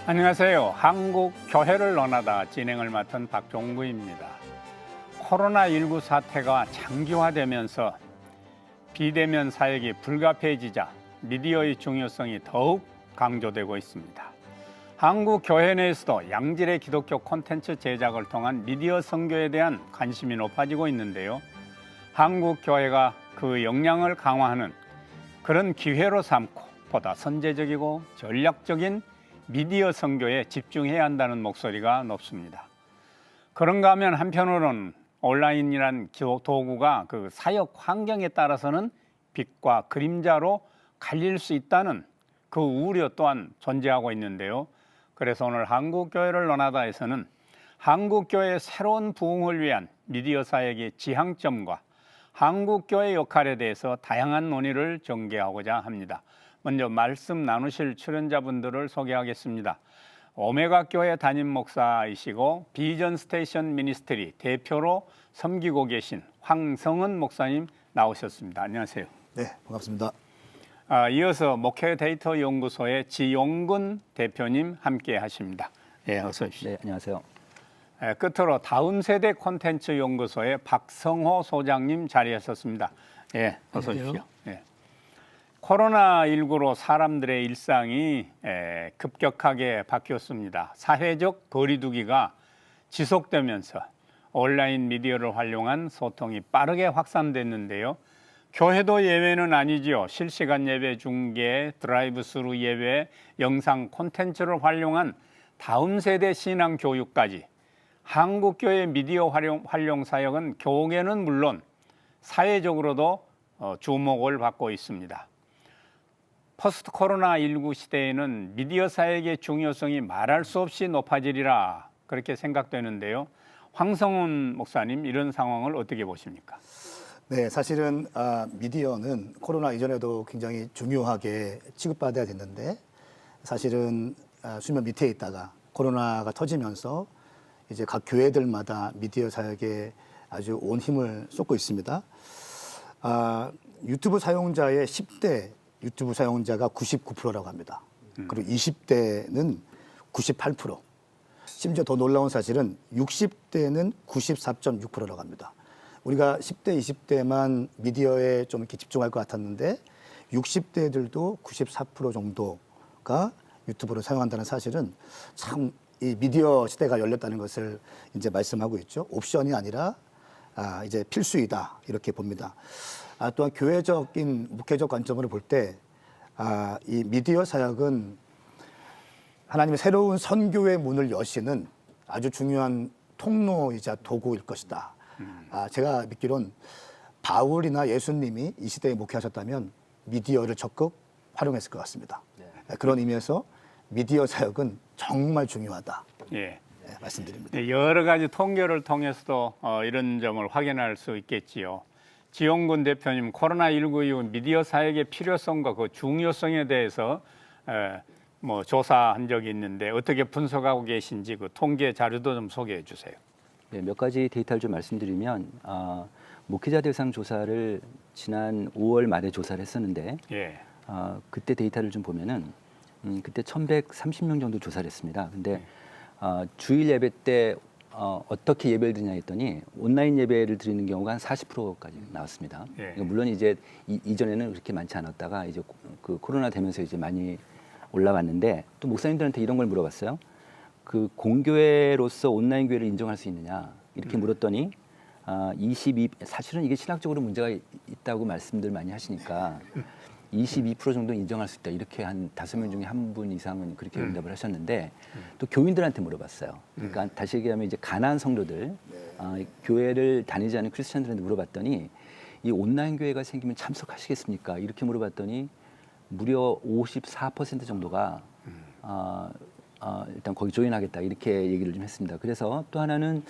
안녕하세요. 한국교회를 논하다 진행을 맡은 박종구입니다. 코로나19 사태가 장기화되면서 비대면 사역이 불가피해지자 미디어의 중요성이 더욱 강조되고 있습니다. 한국교회 내에서도 양질의 기독교 콘텐츠 제작을 통한 미디어 선교에 대한 관심이 높아지고 있는데요. 한국교회가 그 역량을 강화하는 그런 기회로 삼고 보다 선제적이고 전략적인 미디어 선교에 집중해야 한다는 목소리가 높습니다. 그런가 하면 한편으로는 온라인이란 도구가 그 사역 환경에 따라서는 빛과 그림자로 갈릴 수 있다는 그 우려 또한 존재하고 있는데요. 그래서 오늘 한국교회를 논하다에서는 한국교회의 새로운 부흥을 위한 미디어 사역의 지향점과 한국교회의 역할에 대해서 다양한 논의를 전개하고자 합니다. 먼저 말씀 나누실 출연자분들을 소개하겠습니다. 오메가 교회 담임 목사이시고 비전 스테이션 미니스트리 대표로 섬기고 계신 황성은 목사님 나오셨습니다. 안녕하세요. 네, 반갑습니다. 이어서 목회 데이터 연구소의 지용근 대표님 함께 하십니다. 네, 어서 오십시오. 네, 안녕하세요. 끝으로 다음 세대 콘텐츠 연구소의 박성호 소장님 자리하셨습니다. 예, 어서 오십시오. 예. 코로나19로 사람들의 일상이 급격하게 바뀌었습니다. 사회적 거리두기가 지속되면서 온라인 미디어를 활용한 소통이 빠르게 확산됐는데요. 교회도 예외는 아니지요. 실시간 예배 중계, 드라이브스루 예배, 영상 콘텐츠를 활용한 다음 세대 신앙 교육까지 한국교회 미디어 활용 사역은 교계는 물론 사회적으로도 주목을 받고 있습니다. 포스트 코로나19 시대에는 미디어 사역의 중요성이 말할 수 없이 높아지리라 그렇게 생각되는데요. 황성훈 목사님, 이런 상황을 어떻게 보십니까? 네, 사실은 미디어는 코로나 이전에도 굉장히 중요하게 취급받아야 됐는데 사실은 수면 밑에 있다가 코로나가 터지면서 이제 각 교회들마다 미디어 사역에 아주 온 힘을 쏟고 있습니다. 유튜브 사용자의 10대 유튜브 사용자가 99%라고 합니다. 그리고 20대는 98%. 심지어 더 놀라운 사실은 60대는 94.6%라고 합니다. 우리가 10대, 20대만 미디어에 좀 이렇게 집중할 것 같았는데 60대들도 94% 정도가 유튜브를 사용한다는 사실은 참 이 미디어 시대가 열렸다는 것을 이제 말씀하고 있죠. 옵션이 아니라 이제 필수이다 이렇게 봅니다. 또한 교회적인 목회적 관점으로 볼 때 이 미디어 사역은 하나님의 새로운 선교의 문을 여시는 아주 중요한 통로이자 도구일 것이다. 제가 믿기론 바울이나 예수님이 이 시대에 목회하셨다면 미디어를 적극 활용했을 것 같습니다. 네. 그런 의미에서 미디어 사역은 정말 중요하다. 예. 네, 말씀드립니다. 네, 여러 가지 통계를 통해서도 이런 점을 확인할 수 있겠지요. 지용근 대표님, 코로나19 이후 미디어 사역의 필요성과 그 중요성에 대해서 뭐 조사한 적이 있는데 어떻게 분석하고 계신지 그 통계 자료도 좀 소개해 주세요. 네, 몇 가지 데이터를 좀 말씀드리면 목회자 대상 조사를 지난 5월 말에 조사를 했었는데 예. 그때 데이터를 좀 보면은 그때 1,130명 정도 조사를 했습니다. 근데 주일 예배 때 어떻게 예배를 드리냐 했더니 온라인 예배를 드리는 경우가 한 40%까지 나왔습니다. 예. 그러니까 물론 이제 이전에는 그렇게 많지 않았다가 이제 그 코로나 되면서 이제 많이 올라왔는데 또 목사님들한테 이런 걸 물어봤어요. 그 공교회로서 온라인 교회를 인정할 수 있느냐 이렇게 물었더니 sa실은 이게 신학적으로 문제가 있다고 말씀들 많이 하시니까 22% 정도 인정할 수 있다. 이렇게 한 5명 중에 한 분 이상은 그렇게 응답을 하셨는데 또 교인들한테 물어봤어요. 그러니까 다시 얘기하면 이제 가난한 성도들, 교회를 다니지 않은 크리스천들한테 물어봤더니 이 온라인 교회가 생기면 참석하시겠습니까? 이렇게 물어봤더니 무려 54% 정도가 일단 거기 조인하겠다 이렇게 얘기를 좀 했습니다. 그래서 또 하나는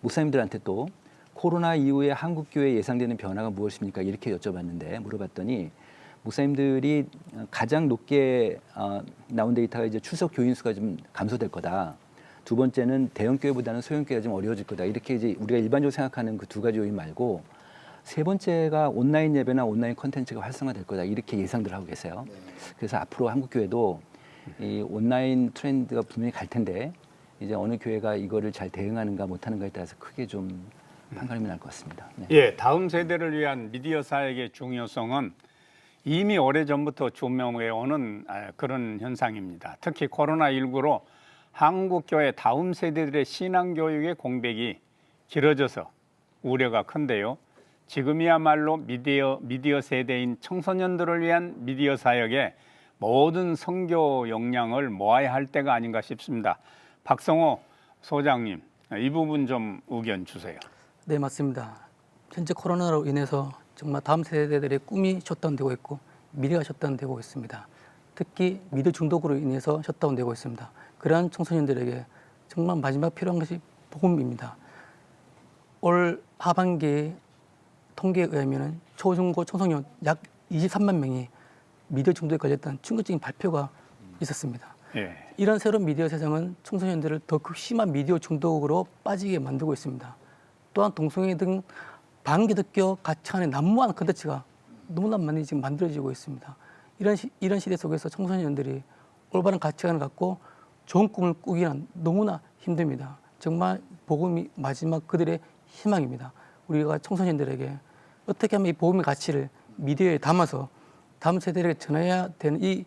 목사님들한테 또 코로나 이후에 한국 교회에 예상되는 변화가 무엇입니까? 이렇게 여쭤봤는데 물어봤더니 목사님들이 가장 높게 나온 데이터가 이제 출석 교인 수가 좀 감소될 거다. 두 번째는 대형 교회보다는 소형 교회가 좀 어려워질 거다. 이렇게 이제 우리가 일반적으로 생각하는 그 두 가지 요인 말고 세 번째가 온라인 예배나 온라인 콘텐츠가 활성화될 거다. 이렇게 예상들 하고 계세요. 그래서 앞으로 한국 교회도 이 온라인 트렌드가 분명히 갈 텐데 이제 어느 교회가 이거를 잘 대응하는가 못하는가에 따라서 크게 좀 판가름이 날 것 같습니다. 네. 예, 다음 세대를 위한 미디어 사역의 중요성은 이미 오래전부터 조명해 오는 그런 현상입니다. 특히 코로나19로 한국 교회 다음 세대들의 신앙 교육의 공백이 길어져서 우려가 큰데요. 지금이야말로 미디어 세대인 청소년들을 위한 미디어 사역에 모든 선교 역량을 모아야 할 때가 아닌가 싶습니다. 박성호 소장님, 이 부분 좀 의견 주세요. 네, 맞습니다. 현재 코로나로 인해서 정말 다음 세대들의 꿈이 셧다운되고 있고 미래가 셧다운되고 있습니다. 특히 미디어 중독으로 인해서 셧다운되고 있습니다. 그러한 청소년들에게 정말 마지막 필요한 것이 복음입니다. 올 하반기 통계에 의하면 초중고 청소년 약 23만 명이 미디어 중독에 걸렸다는 충격적인 발표가 있었습니다. 예. 이런 새로운 미디어 세상은 청소년들을 더 심한 미디어 중독으로 빠지게 만들고 있습니다. 또한 동성애 등 반기독교 가치관의 난무한 컨텐츠가 너무나 많이 지금 만들어지고 있습니다. 이런 시대 속에서 청소년들이 올바른 가치관을 갖고 좋은 꿈을 꾸기는 너무나 힘듭니다. 정말 복음이 마지막 그들의 희망입니다. 우리가 청소년들에게 어떻게 하면 이 복음의 가치를 미디어에 담아서 다음 세대에게 전해야 되는 이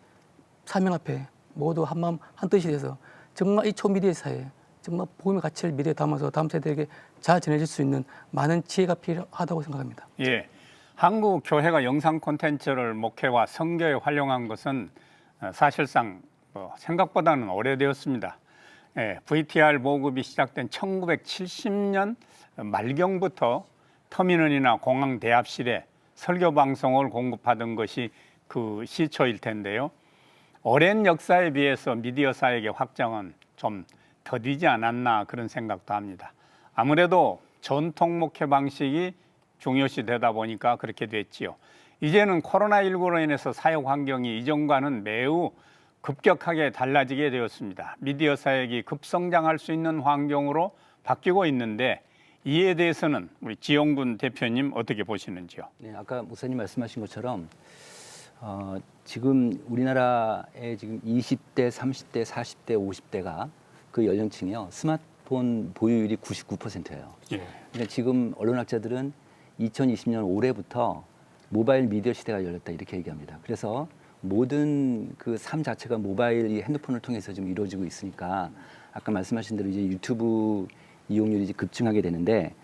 사명 앞에 모두 한마음 한뜻이 돼서 정말 이 초미디어 사회에 정말 복음의 가치를 미래에 담아서 다음 세대에게 잘 전해질 수 있는 많은 지혜가 필요하다고 생각합니다. 예, 한국 교회가 영상 콘텐츠를 목회와 선교에 활용한 것은 사실상 생각보다는 오래되었습니다. 예, VTR 보급이 시작된 1970년 말경부터 터미널이나 공항 대합실에 설교 방송을 공급하던 것이 그 시초일 텐데요. 오랜 역사에 비해서 미디어 사역의 확장은 좀 더디지 않았나 그런 생각도 합니다. 아무래도 전통 목회 방식이 중요시 되다 보니까 그렇게 됐지요. 이제는 코로나19로 인해서 사역 환경이 이전과는 매우 급격하게 달라지게 되었습니다. 미디어 사역이 급성장할 수 있는 환경으로 바뀌고 있는데 이에 대해서는 우리 지용군 대표님 어떻게 보시는지요? 네, 아까 목사님 말씀하신 것처럼 지금 우리나라의 지금 20대, 30대, 40대, 50대가 그 연령층이요 스마트폰 보유율이 99%예요. 예. 그러니까 지금 언론학자들은 2020년 올해부터 모바일 미디어 시대가 열렸다 이렇게 얘기합니다. 그래서 모든 그 삶 자체가 모바일 핸드폰을 통해서 지금 이루어지고 있으니까 아까 말씀하신 대로 이제 유튜브 이용률이 이제 급증하게 되는데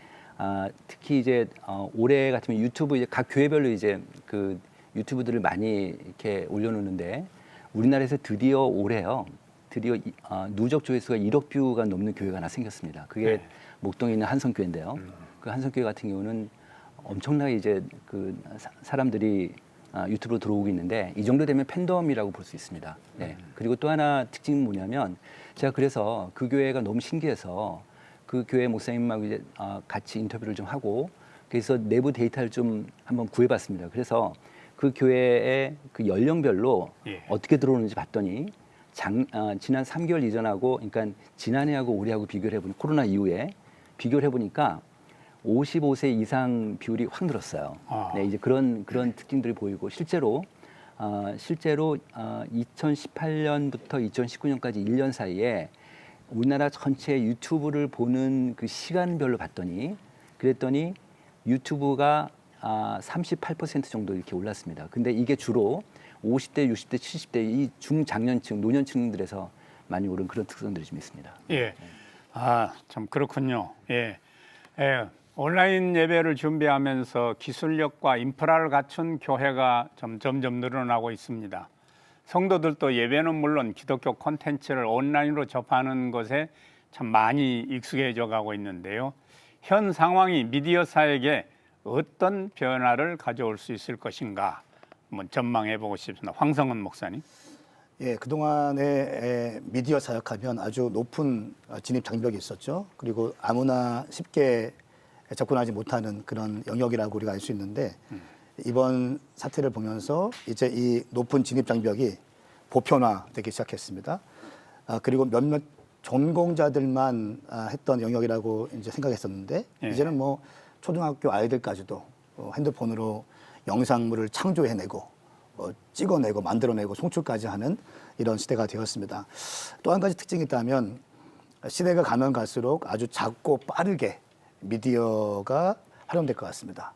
특히 이제 올해 같으면 유튜브 이제 각 교회별로 이제 그 유튜브들을 많이 이렇게 올려놓는데 우리나라에서 드디어 올해요. 드디어 누적 조회수가 1억 뷰가 넘는 교회가 하나 생겼습니다. 그게 네. 목동에 있는 한성교회인데요. 그 한성교회 같은 경우는 엄청나게 이제 그 사람들이 유튜브로 들어오고 있는데 이 정도 되면 팬덤이라고 볼 수 있습니다. 네. 그리고 또 하나 특징은 뭐냐면 제가 그래서 그 교회가 너무 신기해서 그 교회 목사님하고 이제 같이 인터뷰를 좀 하고 그래서 내부 데이터를 좀 한번 구해봤습니다. 그래서 그 교회의 그 연령별로 예. 어떻게 들어오는지 봤더니 지난 3개월 이전하고 그러니까 지난해하고 올해하고 비교를 해보니 코로나 이후에 비교를 해보니까 55세 이상 비율이 확 늘었어요. 네, 이제 그런 특징들이 보이고 실제로 2018년부터 2019년까지 1년 사이에 우리나라 전체 유튜브를 보는 그 시간별로 봤더니 그랬더니 유튜브가 38% 정도 이렇게 올랐습니다. 근데 이게 주로 50대, 60대, 70대 이 중장년층, 노년층들에서 많이 오른 그런 특성들이 좀 있습니다. 예, 참 그렇군요. 예, 온라인 예배를 준비하면서 기술력과 인프라를 갖춘 교회가 점점 늘어나고 있습니다. 성도들도 예배는 물론 기독교 콘텐츠를 온라인으로 접하는 것에 참 많이 익숙해져 가고 있는데요. 현 상황이 미디어 사역에 어떤 변화를 가져올 수 있을 것인가 한번 전망해 보고 싶습니다. 황성은 목사님. 예, 그동안에 미디어 사역하면 아주 높은 진입 장벽이 있었죠. 그리고 아무나 쉽게 접근하지 못하는 그런 영역이라고 우리가 알 수 있는데 이번 사태를 보면서 이제 이 높은 진입 장벽이 보편화되기 시작했습니다. 그리고 몇몇 전공자들만 했던 영역이라고 이제 생각했었는데 예. 이제는 뭐 초등학교 아이들까지도 핸드폰으로 영상물을 창조해내고 찍어내고 만들어내고 송출까지 하는 이런 시대가 되었습니다. 또 한 가지 특징이 있다면 시대가 가면 갈수록 아주 작고 빠르게 미디어가 활용될 것 같습니다.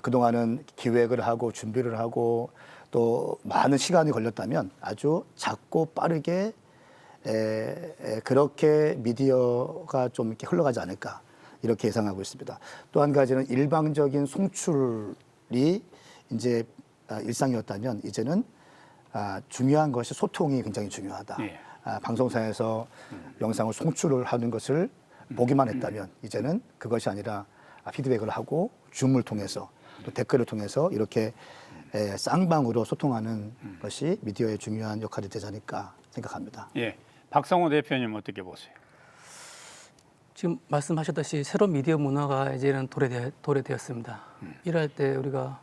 그동안은 기획을 하고 준비를 하고 또 많은 시간이 걸렸다면 아주 작고 빠르게 그렇게 미디어가 좀 이렇게 흘러가지 않을까 이렇게 예상하고 있습니다. 또 한 가지는 일방적인 송출이 이제 일상이었다면 이제는 중요한 것이 소통이 굉장히 중요하다. 예. 방송사에서 영상을 송출을 하는 것을 보기만 했다면 이제는 그것이 아니라 피드백을 하고 줌을 통해서 또 댓글을 통해서 이렇게 쌍방으로 소통하는 것이 미디어의 중요한 역할이 되지 않을까 생각합니다. 예. 박성호 대표님 어떻게 보세요? 지금 말씀하셨다시피 새로운 미디어 문화가 이제는 도래되었습니다. 이럴 때 우리가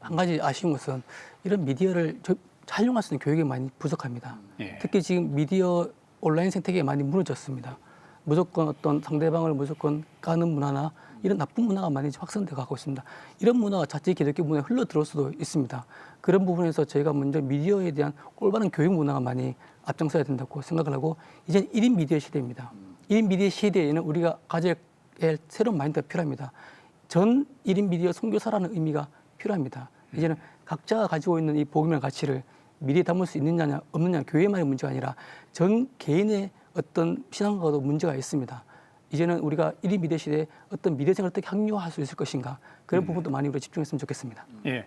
한 가지 아쉬운 것은 이런 미디어를 활용할 수 있는 교육이 많이 부족합니다. 예. 특히 지금 미디어 온라인 생태계가 많이 무너졌습니다. 무조건 어떤 상대방을 무조건 까는 문화나 이런 나쁜 문화가 많이 확산되어 가고 있습니다. 이런 문화가 자칫 기독교 문화에 흘러 들어올 수도 있습니다. 그런 부분에서 저희가 먼저 미디어에 대한 올바른 교육 문화가 많이 앞장서야 된다고 생각을 하고 이제는 1인 미디어 시대입니다. 1인 미디어 시대에는 우리가 가져야 할 새로운 마인드가 필요합니다. 전 1인 미디어 선교사라는 의미가 필요합니다. 이제는 각자가 가지고 있는 이 복음의 가치를 미래에 담을 수 있느냐 없느냐 교회만의 문제가 아니라 전 개인의 어떤 신앙과도 문제가 있습니다. 이제는 우리가 1인 미디어 시대에 어떤 미디어 생활을 어떻게 합리화할 수 있을 것인가 그런 부분도 많이 우리가 집중했으면 좋겠습니다. 예.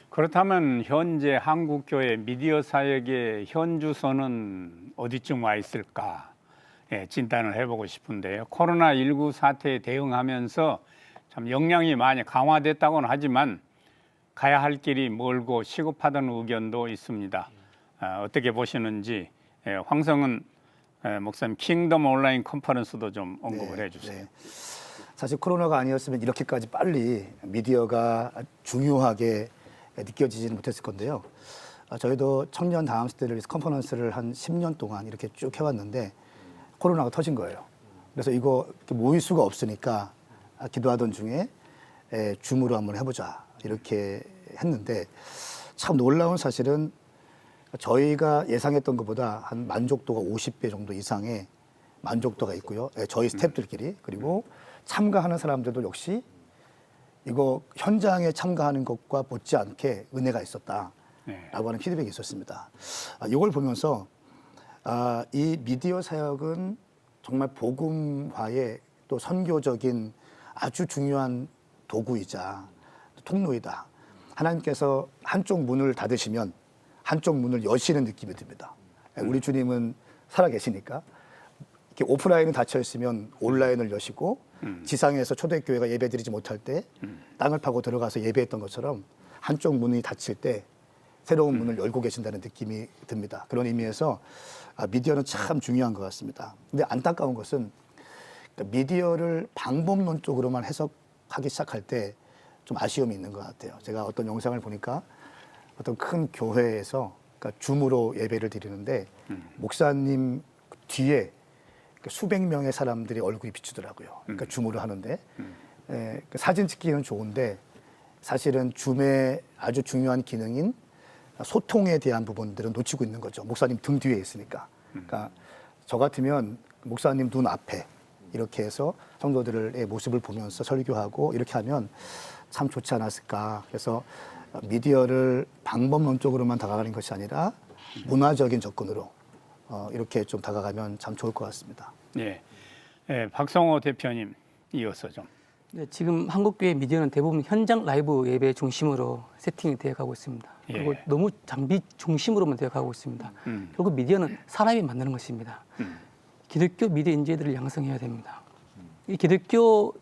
그렇다면 현재 한국교회 미디어 사역의 현주소는 어디쯤 와 있을까? 예, 진단을 해보고 싶은데요. 코로나19 사태에 대응하면서 참 역량이 많이 강화됐다고는 하지만 가야 할 길이 멀고 시급하다는 의견도 있습니다. 어떻게 보시는지 황성은 목사님 킹덤 온라인 컨퍼런스도 좀 언급을 해주세요. 네. 사실 코로나가 아니었으면 이렇게까지 빨리 미디어가 중요하게 느껴지지는 못했을 건데요. 저희도 청년 다음 시대를 위해서 컨퍼런스를 한 10년 동안 이렇게 쭉 해왔는데 코로나가 터진 거예요. 그래서 이거 이렇게 모일 수가 없으니까 기도하던 중에 줌으로 한번 해보자 이렇게 했는데 참 놀라운 사실은 저희가 예상했던 것보다 한 만족도가 50배 정도 이상의 만족도가 있고요. 저희 스태프들끼리 그리고 참가하는 사람들도 역시 이거 현장에 참가하는 것과 못지않게 은혜가 있었다라고 하는 피드백이 있었습니다. 이걸 보면서 이 미디어 사역은 정말 복음화의 또 선교적인 아주 중요한 도구이자 통로이다. 하나님께서 한쪽 문을 닫으시면 한쪽 문을 여시는 느낌이 듭니다. 우리 주님은 살아계시니까 이렇게 오프라인은 닫혀 있으면 온라인을 여시고 지상에서 초대교회가 예배드리지 못할 때 땅을 파고 들어가서 예배했던 것처럼 한쪽 문이 닫힐 때 새로운 문을 열고 계신다는 느낌이 듭니다. 그런 의미에서 미디어는 참 중요한 것 같습니다. 근데 안타까운 것은 미디어를 방법론적으로만 해석하기 시작할 때 좀 아쉬움이 있는 것 같아요. 제가 어떤 영상을 보니까 어떤 큰 교회에서 그러니까 줌으로 예배를 드리는데 목사님 뒤에 수백 명의 사람들이 얼굴이 비추더라고요. 그러니까 줌으로 하는데 사진 찍기는 좋은데 사실은 줌의 아주 중요한 기능인 소통에 대한 부분들은 놓치고 있는 거죠. 목사님 등 뒤에 있으니까. 그러니까 저 같으면 목사님 눈 앞에 이렇게 해서 성도들의 모습을 보면서 설교하고 이렇게 하면 참 좋지 않았을까. 그래서 미디어를 방법론적으로만 다가가는 것이 아니라 문화적인 접근으로 이렇게 좀 다가가면 참 좋을 것 같습니다. 예. 박성호 대표님 이어서 좀. 네, 지금 한국교회 미디어는 대부분 현장 라이브 예배 중심으로 세팅이 되어 가고 있습니다. 그리고 너무 장비 중심으로만 되어 가고 있습니다. 결국 미디어는 사람이 만드는 것입니다. 기독교 미디어 인재들을 양성해야 됩니다. 이 기독교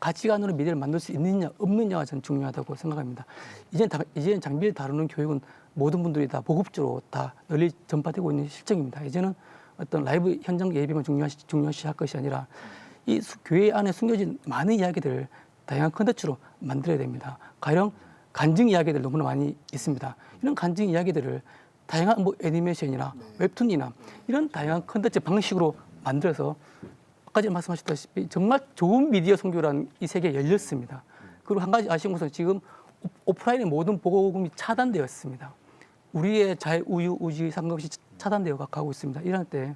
가치관으로 미디어를 만들 수 있느냐 없느냐가 저는 중요하다고 생각합니다. 이제는 장비를 다루는 교육은 모든 분들이 다 보급적으로 다 널리 전파되고 있는 실정입니다. 이제는 어떤 라이브 현장 예배만 중요시할 것이 아니라 이 교회 안에 숨겨진 많은 이야기들을 다양한 컨텐츠로 만들어야 됩니다. 가령 간증 이야기들 너무나 많이 있습니다. 이런 간증 이야기들을 다양한 애니메이션이나 웹툰이나 이런 다양한 컨텐츠 방식으로 만들어서 아까 말씀하셨다시피 정말 좋은 미디어 선교라는 이 세계에 열렸습니다. 그리고 한 가지 아쉬운 것은 지금 오프라인의 모든 복음이 차단되었습니다. 우리의 자유, 우유, 의지, 상관없이 차단되어 가고 있습니다. 이럴 때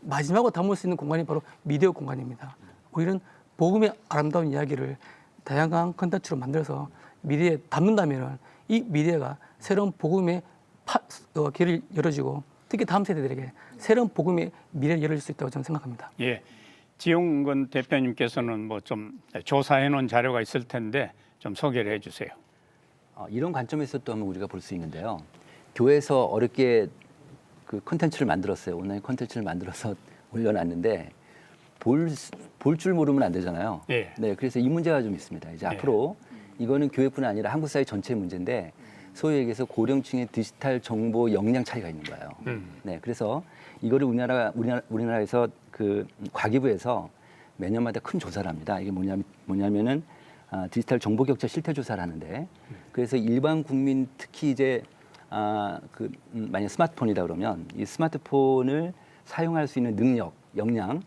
마지막으로 담을 수 있는 공간이 바로 미디어 공간입니다. 우리는 복음의 아름다운 이야기를 다양한 컨텐츠로 만들어서 미디어에 담는다면 이 미디어가 새로운 복음의 길을 열어주고 특히 다음 세대들에게 새로운 복음의 미래를 열어줄 수 있다고 저는 생각합니다. 예, 지용근 대표님께서는 뭐 좀 조사해 놓은 자료가 있을 텐데 좀 소개를 해주세요. 이런 관점에서 또 한번 우리가 볼 수 있는데요. 교회에서 어렵게 그 콘텐츠를 만들었어요. 온라인 콘텐츠를 만들어서 올려놨는데 볼 줄 모르면 안 되잖아요. 예. 네, 그래서 이 문제가 좀 있습니다. 이제 앞으로 이거는 교회뿐 아니라 한국 사회 전체의 문제인데 소위 얘기해서 고령층의 디지털 정보 역량 차이가 있는 거예요. 네, 그래서 이거를 우리나라에서 그 과기부에서 매년마다 큰 조사를 합니다. 이게 뭐냐면은 디지털 정보 격차 실태 조사를 하는데 그래서 일반 국민 특히 이제 만약 스마트폰이다 그러면 이 스마트폰을 사용할 수 있는 능력, 역량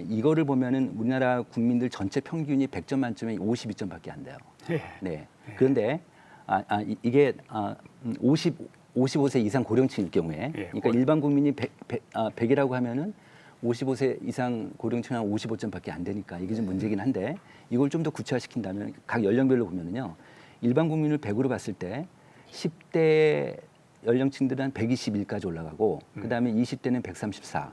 이거를 보면은 우리나라 국민들 전체 평균이 100점 만점에 52점밖에 안 돼요. 네. 그런데 이게 55세 이상 고령층일 경우에 그러니까 일반 국민이 100이라고 하면은 55세 이상 고령층은 한 55점밖에 안 되니까 이게 좀 문제긴 한데 이걸 좀 더 구체화시킨다면 각 연령별로 보면은요. 일반 국민을 100으로 봤을 때 10대 연령층들은 한 121까지 올라가고 그다음에 20대는 134,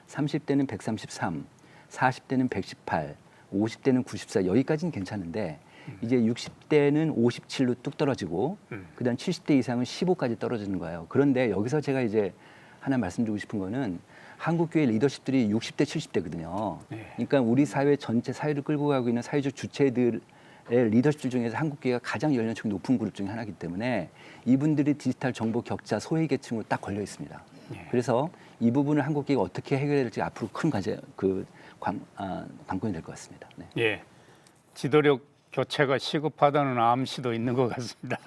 30대는 133, 40대는 118, 50대는 94 여기까지는 괜찮은데 이제 60대는 57로 뚝 떨어지고 그다음 70대 이상은 15까지 떨어지는 거예요. 그런데 여기서 제가 이제 하나 말씀드리고 싶은 거는 한국 교회 리더십들이 60대, 70대거든요. 그러니까 우리 사회 전체 사회를 끌고 가고 있는 사회적 주체들의 리더십들 중에서 한국 교회가 가장 연령층이 높은 그룹 중에 하나이기 때문에 이분들이 디지털 정보 격차 소외 계층으로 딱 걸려 있습니다. 그래서 이 부분을 한국 교회가 어떻게 해결해야 될지 앞으로 큰 관건이 될 것 같습니다. 네. 예, 지도력 교체가 시급하다는 암시도 있는 것 같습니다.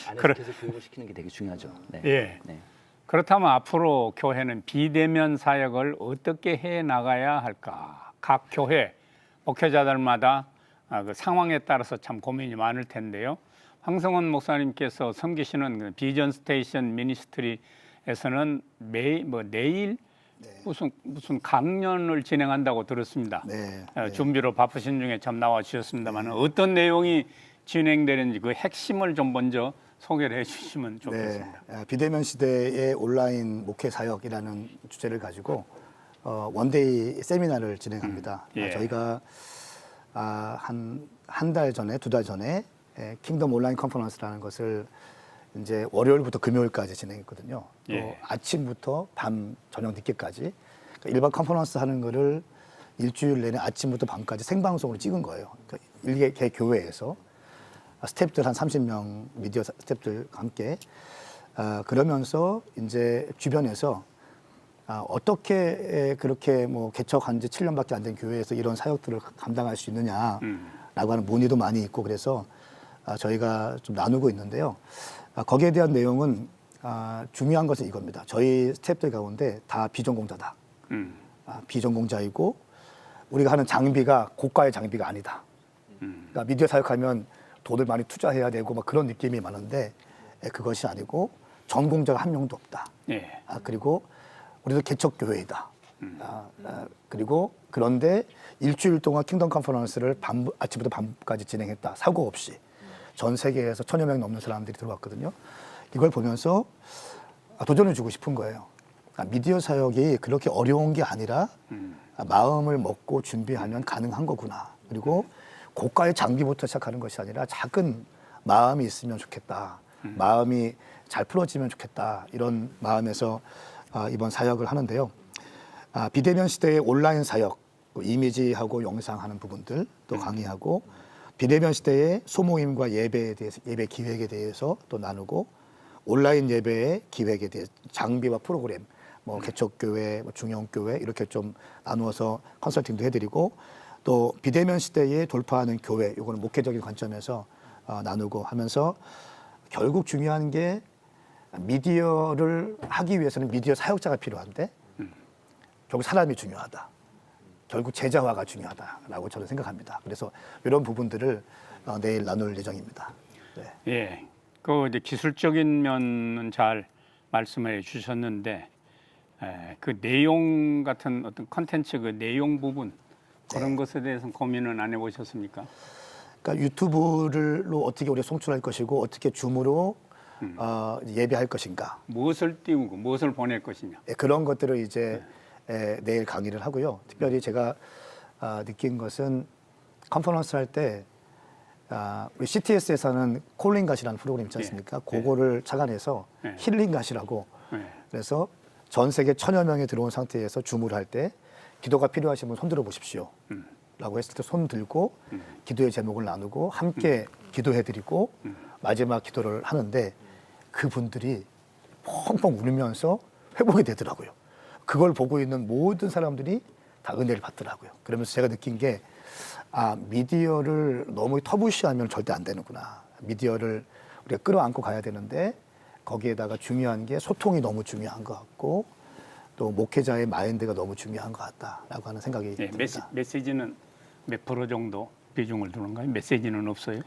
안에서 계속 교육을 시키는 게 되게 중요하죠. 네. 예. 네. 그렇다면 앞으로 교회는 비대면 사역을 어떻게 해 나가야 할까? 각 교회 목회자들마다 그 상황에 따라서 참 고민이 많을 텐데요. 황성원 목사님께서 섬기시는 그 비전 스테이션 미니스트리에서는 내일 무슨 강연을 진행한다고 들었습니다. 준비로 바쁘신 중에 참 나와 주셨습니다만 어떤 내용이 진행되는지 그 핵심을 좀 먼저 소개를 해주시면 좋겠습니다. 네, 비대면 시대의 온라인 목회 사역이라는 주제를 가지고 원데이 세미나를 진행합니다. 저희가 한 달 전에, 2달 전에 킹덤 온라인 컨퍼런스라는 것을 이제 월요일부터 금요일까지 진행했거든요. 또 아침부터 저녁 늦게까지 그러니까 일반 컨퍼런스 하는 거를 일주일 내내 아침부터 밤까지 생방송으로 찍은 거예요. 그러니까 일개 교회에서 스태프들 한 30명 미디어 스태프들과 함께 그러면서 이제 주변에서 어떻게 그렇게 뭐 개척한 지 7년밖에 안 된 교회에서 이런 사역들을 감당할 수 있느냐라고 하는 문의도 많이 있고 그래서 저희가 좀 나누고 있는데요. 거기에 대한 내용은 중요한 것은 이겁니다. 저희 스태프들 가운데 다 비전공자다. 비전공자이고 우리가 하는 장비가 고가의 장비가 아니다. 그러니까 미디어 사역하면 돈을 많이 투자해야 되고 막 그런 느낌이 많은데 그것이 아니고 전공자가 한 명도 없다. 그리고 우리도 개척교회이다. 그리고 그런데 일주일 동안 킹덤 컨퍼런스를 아침부터 밤까지 진행했다. 사고 없이. 전 세계에서 1000여 명 넘는 사람들이 들어왔거든요. 이걸 보면서 도전을 주고 싶은 거예요. 미디어 사역이 그렇게 어려운 게 아니라 마음을 먹고 준비하면 가능한 거구나. 그리고 고가의 장비부터 시작하는 것이 아니라 작은 마음이 있으면 좋겠다. 마음이 잘 풀어지면 좋겠다. 이런 마음에서 이번 사역을 하는데요. 비대면 시대의 온라인 사역, 이미지하고 영상하는 부분들 또 강의하고 비대면 시대의 소모임과 예배에 대해서 예배 기획에 대해서 또 나누고 온라인 예배의 기획에 대해 장비와 프로그램, 뭐 개척교회, 뭐 중형교회 이렇게 좀 나누어서 컨설팅도 해드리고 또 비대면 시대에 돌파하는 교회, 이거는 목회적인 관점에서 나누고 하면서 결국 중요한 게 미디어를 하기 위해서는 미디어 사역자가 필요한데 결국 사람이 중요하다. 결국 제자화가 중요하다라고 저는 생각합니다. 그래서 이런 부분들을 내일 나눌 예정입니다. 예, 그 이제 기술적인 면은 잘 말씀해 주셨는데 그 내용 같은 어떤 컨텐츠 그 내용 부분 그런 것에 대해서는 고민은 안 해보셨습니까? 그러니까 유튜브로 어떻게 우리가 송출할 것이고 어떻게 줌으로 예배할 것인가. 무엇을 띄우고 무엇을 보낼 것이냐. 그런 것들을 이제 내일 강의를 하고요. 특별히 제가 느낀 것은 컨퍼런스 할 때 우리 CTS에서는 콜링갓이라는 프로그램 있지 않습니까? 그거를 착안해서 힐링갓이라고 그래서 전 세계 1000여 명이 들어온 상태에서 줌을 할 때 기도가 필요하신 분 손 들어 보십시오. 라고 했을 때 손 들고 기도의 제목을 나누고 함께 기도해드리고 마지막 기도를 하는데 그분들이 펑펑 울면서 회복이 되더라고요. 그걸 보고 있는 모든 사람들이 다 은혜를 받더라고요. 그러면서 제가 느낀 게 미디어를 너무 터부시하면 절대 안 되는구나. 미디어를 우리가 끌어안고 가야 되는데 거기에다가 중요한 게 소통이 너무 중요한 것 같고 또 목회자의 마인드가 너무 중요한 것 같다라고 하는 생각이 듭니다. 메시지는 몇 프로 정도 비중을 두는가요? 메시지는 없어요?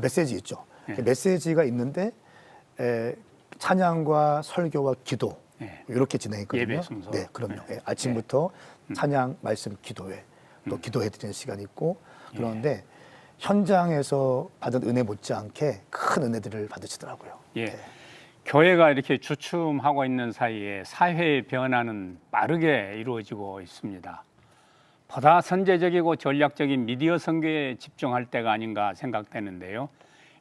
메시지 있죠. 메시지가 있는데 찬양과 설교와 기도 이렇게 진행했거든요. 예배 순서. 네, 그럼요. 아침부터 찬양, 말씀, 기도회 또 기도해드리는 시간이 있고 그런데 현장에서 받은 은혜 못지않게 큰 은혜들을 받으시더라고요. 예. 교회가 이렇게 주춤하고 있는 사이에 사회의 변화는 빠르게 이루어지고 있습니다. 보다 선제적이고 전략적인 미디어 선교에 집중할 때가 아닌가 생각되는데요.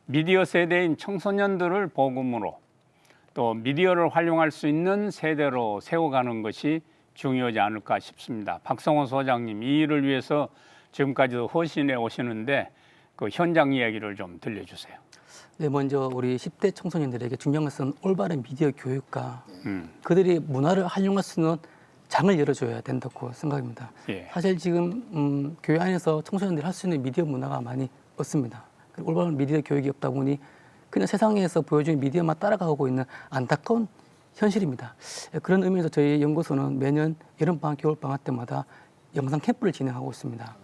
미디어 세대인 청소년들을 복음으로 또 미디어를 활용할 수 있는 세대로 세워가는 것이 중요하지 않을까 싶습니다. 박성호 소장님, 이 일을 위해서 지금까지도 헌신해 오시는데 그 현장 이야기를 좀 들려주세요. 네, 먼저 우리 10대 청소년들에게 중요한 것은 올바른 미디어 교육과 그들이 문화를 활용할 수 있는 장을 열어줘야 된다고 생각합니다. 예. 사실 지금 교회 안에서 청소년들이 할 수 있는 미디어 문화가 많이 없습니다. 그리고 올바른 미디어 교육이 없다 보니 그냥 세상에서 보여주는 미디어만 따라가고 있는 안타까운 현실입니다. 그런 의미에서 저희 연구소는 매년 여름방학, 겨울방학 때마다 영상 캠프를 진행하고 있습니다.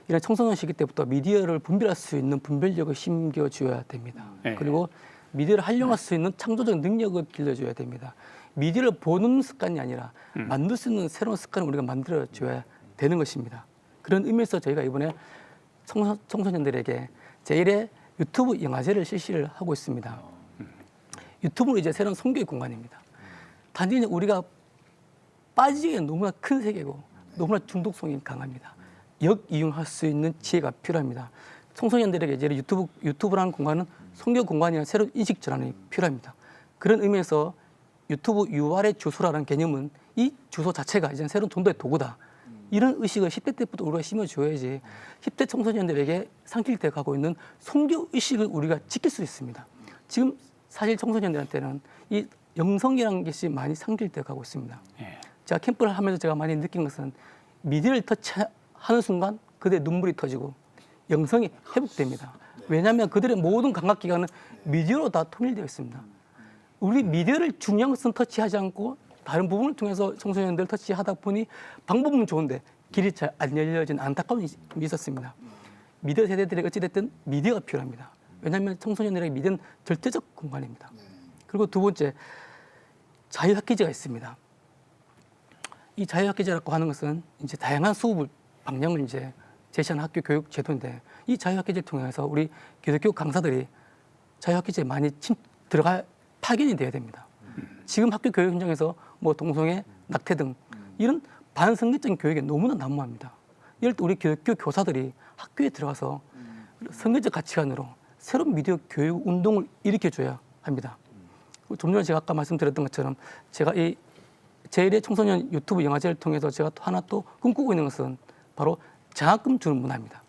이런 청소년 시기 때부터 미디어를 분별할 수 있는 분별력을 심겨줘야 됩니다. 네. 그리고 미디어를 활용할 수 있는 창조적 능력을 길러줘야 됩니다. 미디어를 보는 습관이 아니라 만들 수 있는 새로운 습관을 우리가 만들어줘야 되는 것입니다. 그런 의미에서 저희가 이번에 청소년들에게 제1회 유튜브 영화제를 실시를 하고 있습니다. 유튜브는 이제 새로운 선교의 공간입니다. 단지 우리가 빠지기엔 너무나 큰 세계고 너무나 중독성이 강합니다. 역이용할 수 있는 지혜가 필요합니다. 청소년들에게 이제 유튜브라는 공간은 선교 공간이 아니라 새로운 인식 전환이 필요합니다. 그런 의미에서 유튜브 UR의 주소라는 개념은 이 주소 자체가 이제 새로운 전도의 도구다. 이런 의식을 10대 때부터 우리가 심어줘야지 10대 청소년들에게 상실돼 가고 있는 선교 의식을 우리가 지킬 수 있습니다. 지금 사실 청소년들한테는 이 영성이라는 것이 많이 상실돼 가고 있습니다. 예. 제가 캠프를 하면서 제가 많이 느낀 것은 미디어를 터치하는 순간 그들의 눈물이 터지고 영성이 회복됩니다. 왜냐하면 그들의 모든 감각기관은 미디어로 다 통일되어 있습니다. 우리 미디어를 중요한 것은 터치하지 않고 다른 부분을 통해서 청소년들을 터치하다 보니 방법은 좋은데 길이 잘 안 열려진 안타까움이 있었습니다. 미디어 세대들에게 어찌됐든 미디어가 필요합니다. 왜냐하면 청소년들에게 미디어는 절대적 공간입니다. 그리고 두 번째, 자유학기제가 있습니다. 이 자유학기제라고 하는 것은 이제 다양한 수업 방향을 이제 제시하는 학교 교육 제도인데 이 자유학기제를 통해서 우리 기독교 강사들이 자유학기제에 많이 들어가 파견이 돼야 됩니다. 지금 학교 교육 현장에서 뭐 동성애, 낙태 등 이런 반성경적인 교육이 너무나 난무합니다. 이럴 때 우리 기독교 교사들이 학교에 들어가서 성경적 가치관으로 새로운 미디어 교육 운동을 일으켜줘야 합니다. 좀 전에 제가 아까 말씀드렸던 것처럼 제가 이 제1회 청소년 유튜브 영화제를 통해서 제가 또 하나 또 꿈꾸고 있는 것은 바로 장학금 주는 문화입니다.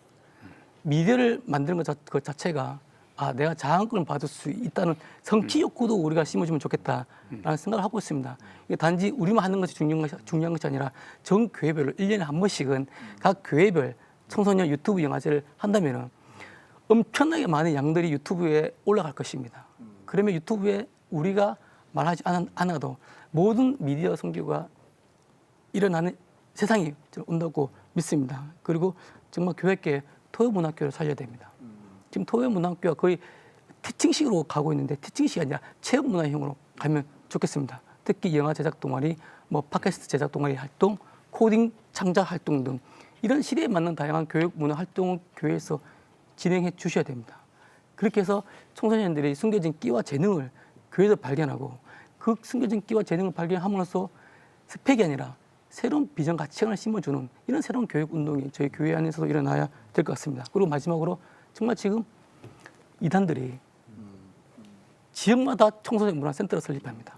미디어를 만드는 것 자체가 내가 장학금을 받을 수 있다는 성취 욕구도 우리가 심어주면 좋겠다라는 생각을 하고 있습니다. 이게 단지 우리만 하는 것이 중요한 것이 아니라 전 교회별로 1년에 한 번씩은 각 교회별 청소년 유튜브 영화제를 한다면은 엄청나게 많은 양들이 유튜브에 올라갈 것입니다. 그러면 유튜브에 우리가 말하지 않아도 모든 미디어 선교가 일어나는 세상이 온다고 믿습니다. 그리고 정말 교회계 토요문학교를 살려야 됩니다. 지금 토요문학교가 거의 티칭식으로 가고 있는데 티칭식이 아니라 체험 문화형으로 가면 좋겠습니다. 특히 영화 제작 동아리, 뭐 팟캐스트 제작 동아리 활동, 코딩 창작 활동 등 이런 시대에 맞는 다양한 교육 문화 활동을 교회에서 진행해 주셔야 됩니다. 그렇게 해서 청소년들이 숨겨진 끼와 재능을 교회에서 발견하고 그 숨겨진 끼와 재능을 발견함으로써 스펙이 아니라 새로운 비전 가치관을 심어주는 이런 새로운 교육 운동이 저희 교회 안에서도 일어나야 될 것 같습니다. 그리고 마지막으로 정말 지금 이단들이 지역마다 청소년 문화센터를 설립합니다.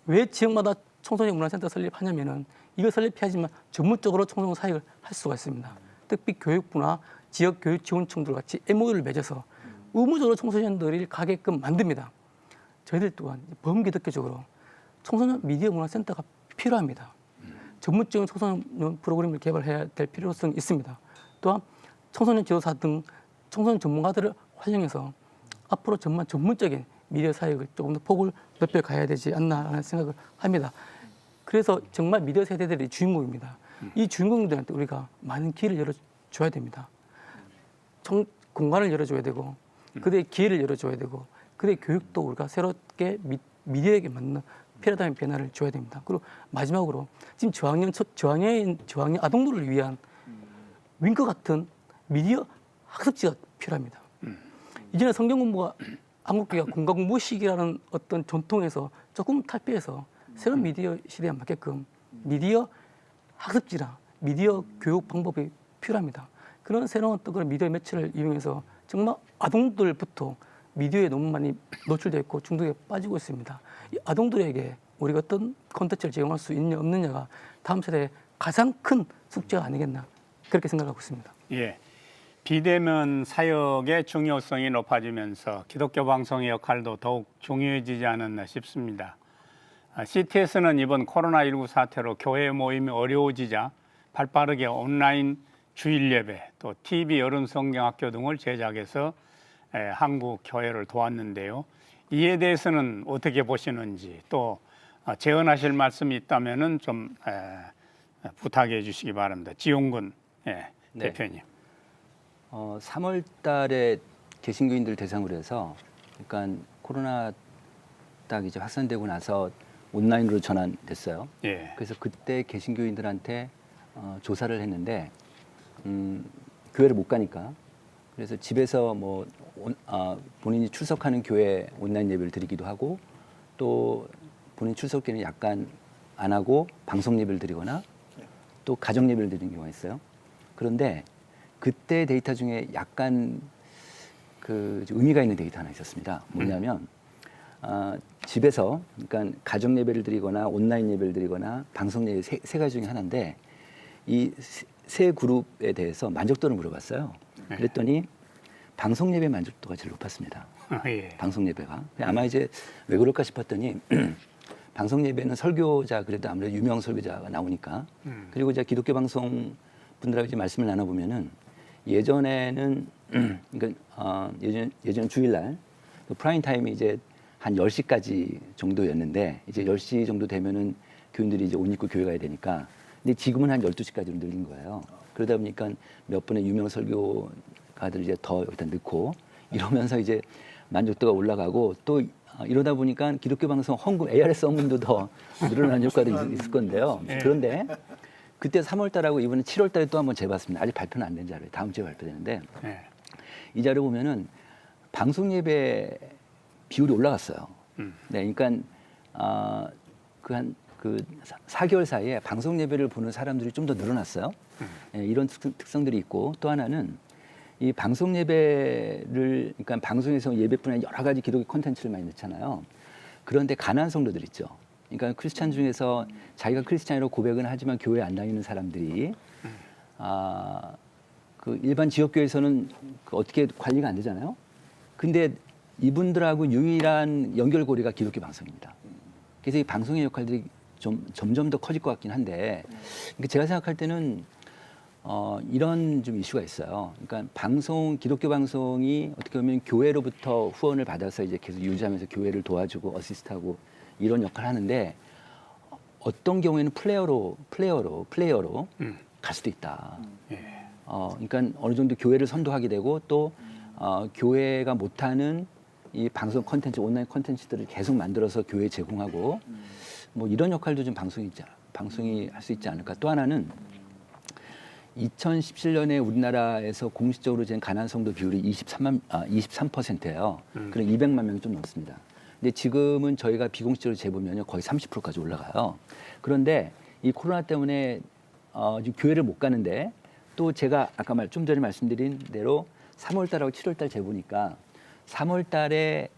왜 지역마다 청소년 문화센터 설립하냐면은 이걸 설립해야지만 전문적으로 청소년 사역을 할 수가 있습니다. 특히 교육부나 지역 교육지원청들 같이 MOU를 맺어서 의무적으로 청소년들이 가게끔 만듭니다. 저희들 또한 범기독교적으로 청소년 미디어 문화센터가 필요합니다. 전문적인 청소년 프로그램을 개발해야 될 필요성이 있습니다. 또한 청소년 지도사 등 청소년 전문가들을 활용해서 앞으로 정말 전문적인 미디어 사역을 조금 더 폭을 넓혀 가야 되지 않나라는 생각을 합니다. 그래서 정말 미디어 세대들이 주인공입니다. 이 주인공들한테 우리가 많은 기회를 열어줘야 됩니다. 공간을 열어줘야 되고 그들의 기회를 열어줘야 되고 그들의 교육도 우리가 새롭게 미디어에게 맞는 패러다임 변화를 줘야 됩니다. 그리고 마지막으로 지금 저학년 아동들을 위한 윙크 같은 미디어 학습지가 필요합니다. 이전에 성경 공부가 한국교회가 공과 공부식이라는 어떤 전통에서 조금 탈피해서 새로운 미디어 시대에 맞게끔 미디어 학습지나 미디어 교육 방법이 필요합니다. 그런 새로운 어떤 그런 미디어 매체를 이용해서 정말 아동들부터 미디어에 너무 많이 노출되어 있고 중독에 빠지고 있습니다. 이 아동들에게 우리가 어떤 콘텐츠를 제공할 수 있냐 없느냐가 다음 세대의 가장 큰 숙제가 아니겠나 그렇게 생각하고 있습니다. 예. 비대면 사역의 중요성이 높아지면서 기독교 방송의 역할도 더욱 중요해지지 않았나 싶습니다. CTS는 이번 코로나19 사태로 교회 모임이 어려워지자 발빠르게 온라인 주일 예배, 또 TV 여름 성경학교 등을 제작해서 한국 교회를 도왔는데요. 이에 대해서는 어떻게 보시는지 또 제언하실 말씀이 있다면은 좀 부탁해 주시기 바랍니다. 지용근 대표님. 3월 달에 개신교인들 대상으로 해서 그러니까 코로나 딱 이제 확산되고 나서 온라인으로 전환됐어요. 예. 그래서 그때 개신교인들한테 조사를 했는데 교회를 못 가니까 그래서 집에서 뭐 본인이 출석하는 교회 온라인 예배를 드리기도 하고 또 본인 출석 때는 약간 안 하고 방송 예배를 드리거나 또 가정 예배를 드리는 경우가 있어요. 그런데 그때 데이터 중에 약간 그 의미가 있는 데이터 하나 있었습니다. 뭐냐면 집에서 그러니까 가정 예배를 드리거나 온라인 예배를 드리거나 방송 예배 세 가지 중에 하나인데 이 세 그룹에 대해서 만족도를 물어봤어요. 그랬더니 방송 예배 만족도가 제일 높았습니다. 예. 방송 예배가 아마 이제 왜 그럴까 싶었더니 방송 예배는 설교자 그래도 아무래도 유명 설교자가 나오니까 그리고 이제 기독교 방송 분들하고 이제 말씀을 나눠보면은 예전에는 그러니까 예전 주일날 프라임 타임이 이제 한 10시까지 정도였는데 이제 10시 정도 되면은 교인들이 이제 옷 입고 교회 가야 되니까 근데 지금은 한 12시까지로 늘린 거예요. 그러다 보니까 몇 분의 유명 설교가들 이제 더 여기다 넣고 이러면서 이제 만족도가 올라가고 또 이러다 보니까 기독교 방송 헌금 ARS 헌금도 더 늘어나는 효과도 있을 건데요. 그런데 그때 3월 달하고 이번에 7월 달에 또 한번 재봤습니다. 아직 발표는 안 된 자료예요. 다음 주에 발표되는데 이 자료 보면은 방송 예배 비율이 올라갔어요. 네, 그러니까 그 4개월 사이에 방송 예배를 보는 사람들이 좀 더 늘어났어요. 네, 이런 특성들이 있고 또 하나는 이 방송 예배를 그러니까 방송에서 예배뿐 아니라 여러 가지 기독교 콘텐츠를 많이 넣잖아요. 그런데 가난한 성도들 있죠. 그러니까 크리스찬 중에서 자기가 크리스찬이라고 고백은 하지만 교회 안 다니는 사람들이 그 일반 지역교회에서는 어떻게 관리가 안 되잖아요. 근데 이분들하고 유일한 연결고리가 기독교 방송입니다. 그래서 이 방송의 역할들이 좀 점점 더 커질 것 같긴 한데 그러니까 제가 생각할 때는 이런 좀 이슈가 있어요. 그러니까 기독교 방송이 어떻게 보면 교회로부터 후원을 받아서 이제 계속 유지하면서 교회를 도와주고 어시스트하고 이런 역할을 하는데 어떤 경우에는 플레이어로 갈 수도 있다. 그러니까 어느 정도 교회를 선도하게 되고 또 교회가 못하는 이 방송 콘텐츠, 온라인 콘텐츠들을 계속 만들어서 교회에 제공하고 뭐 이런 역할도 좀 방송이 할 수 있지 않을까. 또 하나는 2017년에 우리나라에서 공식적으로 된 가난 성도 비율이 23%예요. 그럼 200만 명이 좀 넘습니다. 근데 지금은 저희가 비공식적으로 재보면요 거의 30%까지 올라가요. 그런데 이 코로나 때문에 지금 교회를 못 가는데 또 제가 아까 좀 전에 말씀드린 대로 3월달하고 7월달 재보니까 3월달에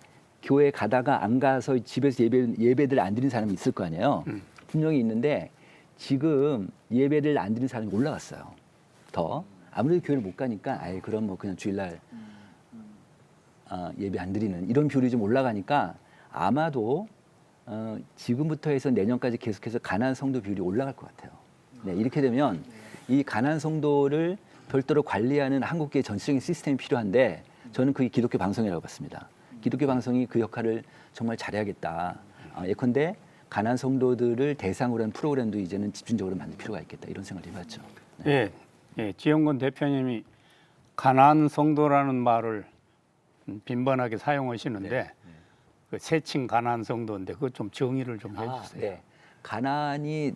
교회 가다가 안 가서 집에서 예배들 안 드리는 사람이 있을 거 아니에요. 분명히 있는데 지금 예배를 안 드리는 사람이 올라갔어요. 더 아무래도 교회를 못 가니까 아예 그럼 뭐 그냥 주일날 예배 안 드리는 이런 비율이 좀 올라가니까 아마도 지금부터 해서 내년까지 계속해서 가난 성도 비율이 올라갈 것 같아요. 네, 이렇게 되면 이 가난 성도를 별도로 관리하는 한국교회 전체적인 시스템이 필요한데 저는 그게 기독교 방송이라고 봤습니다. 기독교 방송이 그 역할을 정말 잘해야겠다. 예컨대 가난 성도들을 대상으로 한 프로그램도 이제는 집중적으로 만들 필요가 있겠다. 이런 생각을 해봤죠. 네. 예, 지영근 대표님이 가난 성도라는 말을 빈번하게 사용하시는데 그 세칭 가난 성도인데 그거 좀 정의를 좀 해주세요. 네. 가난이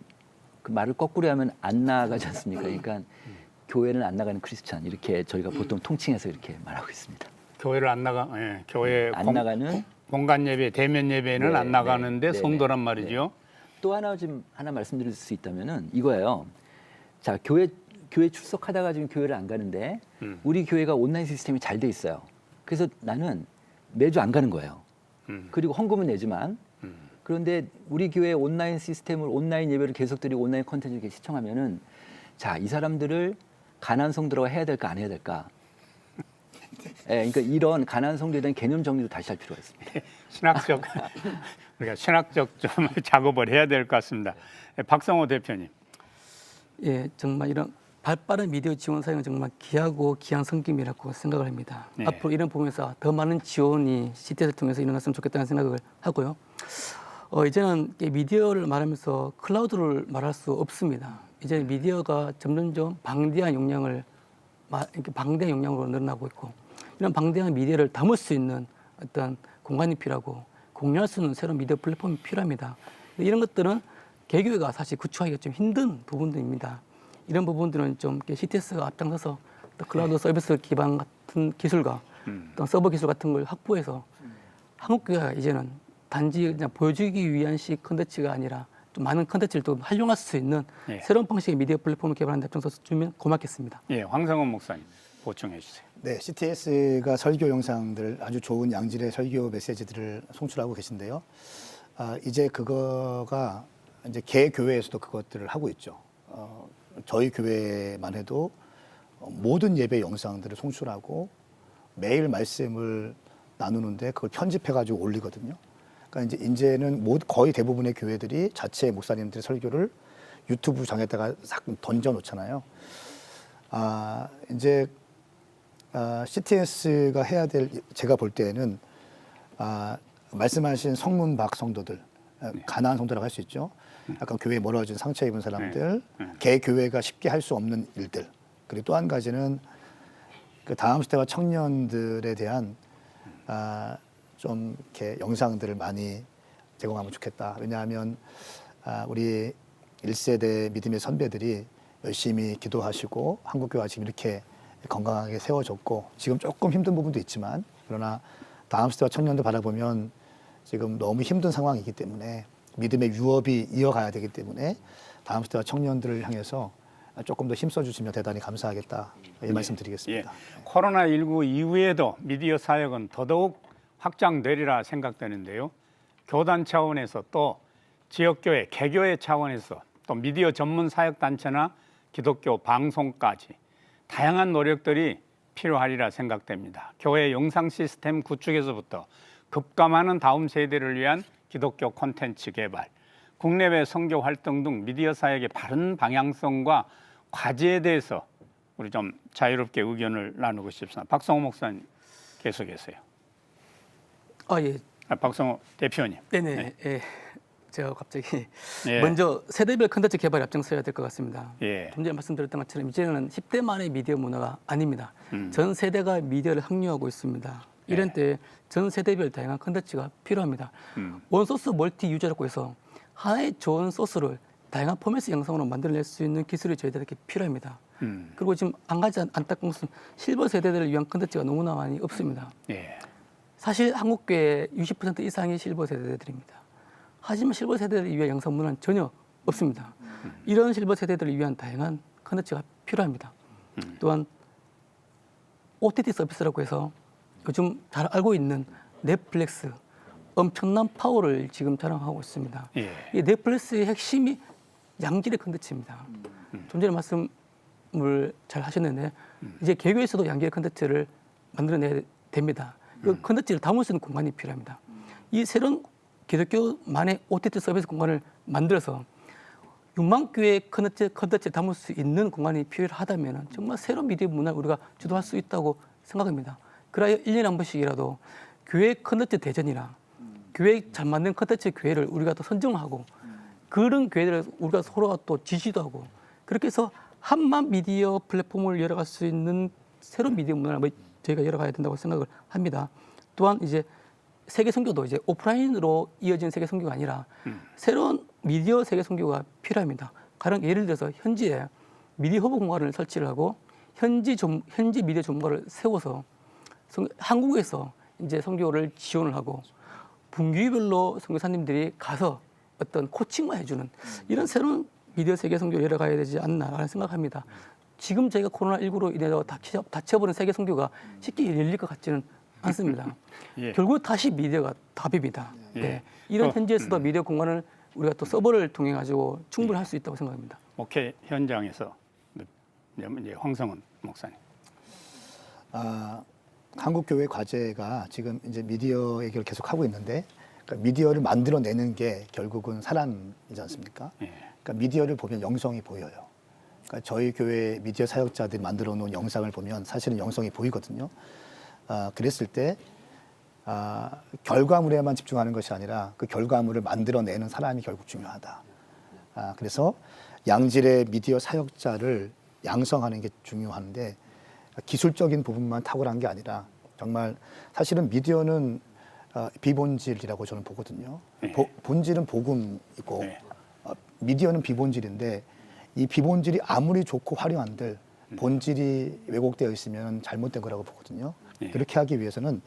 그 말을 거꾸로 하면 안 나가지 않습니까? 그러니까 교회는 안 나가는 크리스찬 이렇게 저희가 보통 통칭해서 이렇게 말하고 있습니다. 교회를 안 나가, 교회 안 나가는 공간 예배, 대면 예배는 네, 안 나가는데 네, 성도란 네, 말이죠. 또 하나 말씀드릴 수 있다면은 이거예요. 자, 교회 출석하다가 지금 교회를 안 가는데 우리 교회가 온라인 시스템이 잘 돼 있어요. 그래서 나는 매주 안 가는 거예요. 그리고 헌금은 내지만 그런데 우리 교회 온라인 시스템을 온라인 예배를 계속 드리고 온라인 콘텐츠를 이렇게 시청하면은 자, 이 사람들을 가난 성도라고 해야 될까 안 해야 될까? 그러니까 이런 가난 성도에 대한 개념 정리도 다시 할 필요가 있습니다. 신학적 우리가 신학적 좀 작업을 해야 될 것 같습니다. 박성호 대표님. 예, 정말 이런 발빠른 미디어 지원 사용은 정말 귀하고 귀한 섬김이라고 생각을 합니다. 네. 앞으로 이런 부분에서 더 많은 지원이 CTS를 통해서 일어났으면 좋겠다는 생각을 하고요. 이제는 미디어를 말하면서 클라우드를 말할 수 없습니다. 이제 미디어가 점점점 방대한 용량으로 늘어나고 있고 이런 방대한 미디어를 담을 수 있는 어떤 공간이 필요하고 공유할 수 있는 새로운 미디어 플랫폼이 필요합니다. 이런 것들은 개교회가 사실 구축하기가 좀 힘든 부분들입니다. 이런 부분들은 좀 CTS가 앞장서서 또 클라우드 서비스 기반 같은 기술과 또 서버 기술 같은 걸 확보해서 한국교회가 이제는 단지 그냥 보여주기 위한 식 컨텐츠가 아니라 좀 많은 컨텐츠를 또 활용할 수 있는 새로운 방식의 미디어 플랫폼을 개발하는 데 앞장서서 주면 고맙겠습니다. 예, 황성원 목사님 보충해 주세요. 네, CTS가 설교 영상들 아주 좋은 양질의 설교 메시지들을 송출하고 계신데요. 이제 그거가 이제 개 교회에서도 그것들을 하고 있죠. 저희 교회만 해도 모든 예배 영상들을 송출하고 매일 말씀을 나누는데 그걸 편집해가지고 올리거든요. 그러니까 이제는 거의 대부분의 교회들이 자체 목사님들의 설교를 유튜브 장에다가 싹 던져 놓잖아요. 이제 CTS가 해야 될 제가 볼 때는 말씀하신 성문박 성도들, 가난한 성도라고 할 수 있죠. 약간 교회에 멀어진 상처 입은 사람들, 개 교회가 쉽게 할 수 없는 일들. 그리고 또 한 가지는 그 다음 세대와 청년들에 대한 좀 이렇게 영상들을 많이 제공하면 좋겠다. 왜냐하면 우리 1세대 믿음의 선배들이 열심히 기도하시고 한국교회가 지금 이렇게 건강하게 세워졌고 지금 조금 힘든 부분도 있지만 그러나 다음 세대와 청년들 바라보면 지금 너무 힘든 상황이기 때문에 믿음의 유업이 이어가야 되기 때문에 다음 세대와 청년들을 향해서 조금 더 힘써 주시면 대단히 감사하겠다. 이 말씀 드리겠습니다. 예, 코로나19 이후에도 미디어 사역은 더더욱 확장되리라 생각되는데요. 교단 차원에서 또 지역교회, 개교회 차원에서 또 미디어 전문 사역단체나 기독교 방송까지 다양한 노력들이 필요하리라 생각됩니다. 교회 영상 시스템 구축에서부터 급감하는 다음 세대를 위한 기독교 콘텐츠 개발, 국내외 선교 활동 등 미디어 사역의 바른 방향성과 과제에 대해서 우리 좀 자유롭게 의견을 나누고 싶습니다. 박성호 목사님 계속하세요. 예. 박성호 대표님. 네네. 네. 예. 제가 갑자기 예. 먼저 세대별 컨텐츠 개발에 앞장서야 될 것 같습니다. 예. 좀 전에 말씀드렸던 것처럼 이제는 10대만의 미디어 문화가 아닙니다. 전 세대가 미디어를 확류하고 있습니다. 이런 때 전 세대별 다양한 컨텐츠가 필요합니다. 원소스 멀티 유저라고 해서 하나의 좋은 소스를 다양한 포맷의 영상으로 만들어낼 수 있는 기술이 저희들에게 필요합니다. 그리고 지금 한 가지 안타까운 것은 실버 세대들을 위한 컨텐츠가 너무나 많이 없습니다. 예. 사실 한국교회 60% 이상이 실버 세대들입니다. 하지만 실버 세대들을 위한 영상 문화는 전혀 없습니다. 이런 실버 세대들을 위한 다양한 컨텐츠가 필요합니다. 또한 OTT 서비스라고 해서 요즘 잘 알고 있는 넷플릭스 엄청난 파워를 지금 자랑하고 있습니다. 예. 이 넷플릭스의 핵심이 양질의 컨텐츠입니다. 좀 전에 말씀을 잘 하셨는데 이제 개교에서도 양질의 컨텐츠를 만들어내야 됩니다. 그 컨텐츠를 담을 수 있는 공간이 필요합니다. 이 새로운 기독교만의 OTT 서비스 공간을 만들어서 6만 교회 컨텐츠를 담을 수 있는 공간이 필요하다면 정말 새로운 미디어 문화를 우리가 주도할 수 있다고 생각합니다. 그래야 1년에 한 번씩이라도 교회 컨텐츠 대전이나 교회 잘 만든 컨텐츠 교회를 우리가 또 선정하고 그런 교회들을 우리가 서로가 또 지지도 하고 그렇게 해서 한만 미디어 플랫폼을 열어갈 수 있는 새로운 미디어 문화를 저희가 열어가야 된다고 생각을 합니다. 또한 이제 세계 선교도 이제 오프라인으로 이어진 세계 선교가 아니라 새로운 미디어 세계 선교가 필요합니다. 가령 예를 들어서 현지에 미디어 허브 공간을 설치를 하고 현지 미디어 전문가를 세워서 한국에서 이제 선교를 지원을 하고 분기별로 선교사님들이 가서 어떤 코칭만 해주는 이런 새로운 미디어 세계 선교를 열어가야 되지 않나라는 생각합니다. 지금 저희가 코로나19로 인해서 닫혀버린 세계 선교가 쉽게 열릴 것 같지는 않습니다. 예. 결국 다시 미디어가 답입니다. 예. 네. 이런 현지에서도 미디어 공간을 우리가 또 서버를 통해 가지고 충분히 할 수 있다고 생각합니다. 목회 현장에서 이제 황성은 목사님. 한국 교회 과제가 지금 이제 미디어 얘기를 계속 하고 있는데 그러니까 미디어를 만들어내는 게 결국은 사람이지 않습니까? 예. 그러니까 미디어를 보면 영성이 보여요. 그러니까 저희 교회 미디어 사역자들이 만들어 놓은 영상을 보면 사실은 영성이 보이거든요. 그랬을 때 결과물에만 집중하는 것이 아니라 그 결과물을 만들어내는 사람이 결국 중요하다. 그래서 양질의 미디어 사역자를 양성하는 게 중요한데 기술적인 부분만 탁월한 게 아니라 정말 사실은 미디어는 비본질이라고 저는 보거든요. 네. 본질은 복음이고 네. 미디어는 비본질인데 이 비본질이 아무리 좋고 화려한들 본질이 왜곡되어 있으면 잘못된 거라고 보거든요. 네. 그렇게 하기 위해서는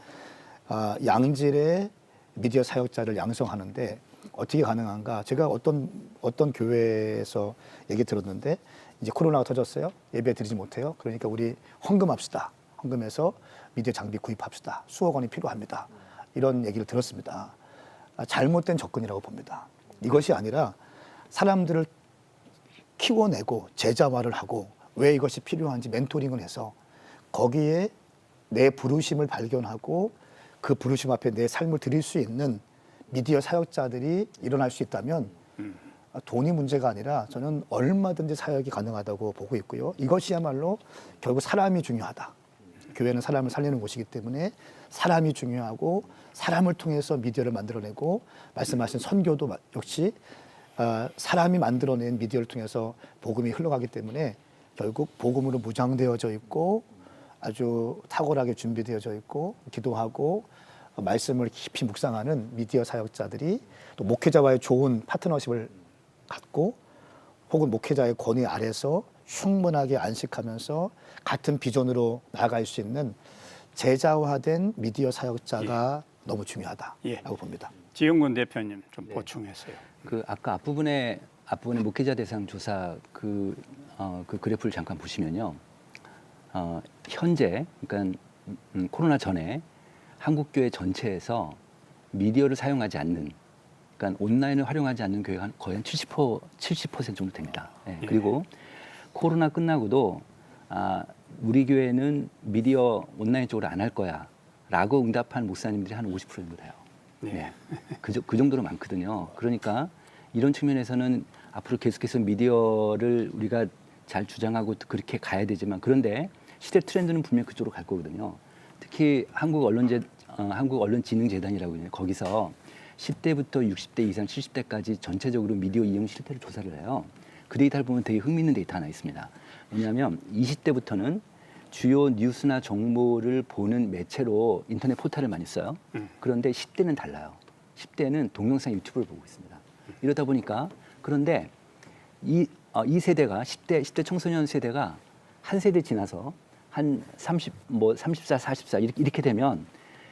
양질의 미디어 사역자를 양성하는데 어떻게 가능한가? 제가 어떤 교회에서 얘기 들었는데 이제 코로나가 터졌어요. 예배 드리지 못해요. 그러니까 우리 헌금합시다. 헌금해서 미디어 장비 구입합시다. 수억 원이 필요합니다. 이런 얘기를 들었습니다. 잘못된 접근이라고 봅니다. 이것이 아니라 사람들을 키워내고 제자화를 하고 왜 이것이 필요한지 멘토링을 해서 거기에 내 부르심을 발견하고 그 부르심 앞에 내 삶을 드릴 수 있는 미디어 사역자들이 일어날 수 있다면 돈이 문제가 아니라 저는 얼마든지 사역이 가능하다고 보고 있고요. 이것이야말로 결국 사람이 중요하다. 교회는 사람을 살리는 곳이기 때문에 사람이 중요하고 사람을 통해서 미디어를 만들어내고 말씀하신 선교도 역시 사람이 만들어낸 미디어를 통해서 복음이 흘러가기 때문에 결국 복음으로 무장되어져 있고 아주 탁월하게 준비되어져 있고 기도하고 말씀을 깊이 묵상하는 미디어 사역자들이 또 목회자와의 좋은 파트너십을 갖고 혹은 목회자의 권위 아래서 충분하게 안식하면서 같은 비전으로 나아갈 수 있는 제자화된 미디어 사역자가 너무 중요하다라고 봅니다. 지영군 대표님 좀 보충했어요. 그 아까 앞부분에 목회자 대상 조사 그 그래프를 잠깐 보시면요. 현재 그러니까 코로나 전에 한국 교회 전체에서 미디어를 사용하지 않는 그러니까 온라인을 활용하지 않는 교회가 거의 한 70% 정도 됩니다. 예. 그리고 코로나 끝나고도 우리 교회는 미디어 온라인 쪽으로 안 할 거야라고 응답한 목사님들이 한 50% 정도 돼요. 네. 그 정도로 많거든요. 그러니까 이런 측면에서는 앞으로 계속해서 미디어를 우리가 잘 주장하고 그렇게 가야 되지만 그런데 시대 트렌드는 분명히 그쪽으로 갈 거거든요. 특히 한국언론진흥재단이라고 있는데 거기서 10대부터 60대 이상 70대까지 전체적으로 미디어 이용 실태를 조사를 해요. 그 데이터를 보면 되게 흥미있는 데이터 하나 있습니다. 왜냐하면 20대부터는 주요 뉴스나 정보를 보는 매체로 인터넷 포털을 많이 써요. 그런데 10대는 달라요. 10대는 동영상 유튜브를 보고 있습니다. 이러다 보니까 그런데 이 세대가 10대 청소년 세대가 한 세대 지나서 한 34, 44 이렇게 되면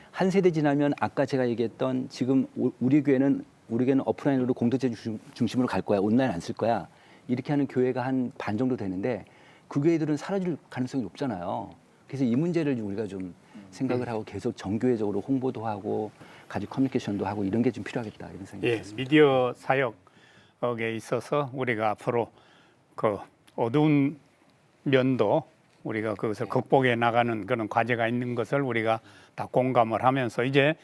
한 세대 지나면 아까 제가 얘기했던 지금 우리 교회는 오프라인으로 공동체 중심으로 갈 거야. 온라인 안 쓸 거야. 이렇게 하는 교회가 한 반 정도 되는데 그 교회들은 사라질 가능성이 높잖아요. 그래서 이 문제를 우리가 좀 생각을 하고 계속 정교회적으로 홍보도 하고 가족 커뮤니케이션도 하고 이런 게 좀 필요하겠다 이런 생각이 예, 들었습니다. 미디어 사역에 있어서 우리가 앞으로 그 어두운 면도 우리가 그것을 극복해 나가는 그런 과제가 있는 것을 우리가 다 공감을 하면서 이제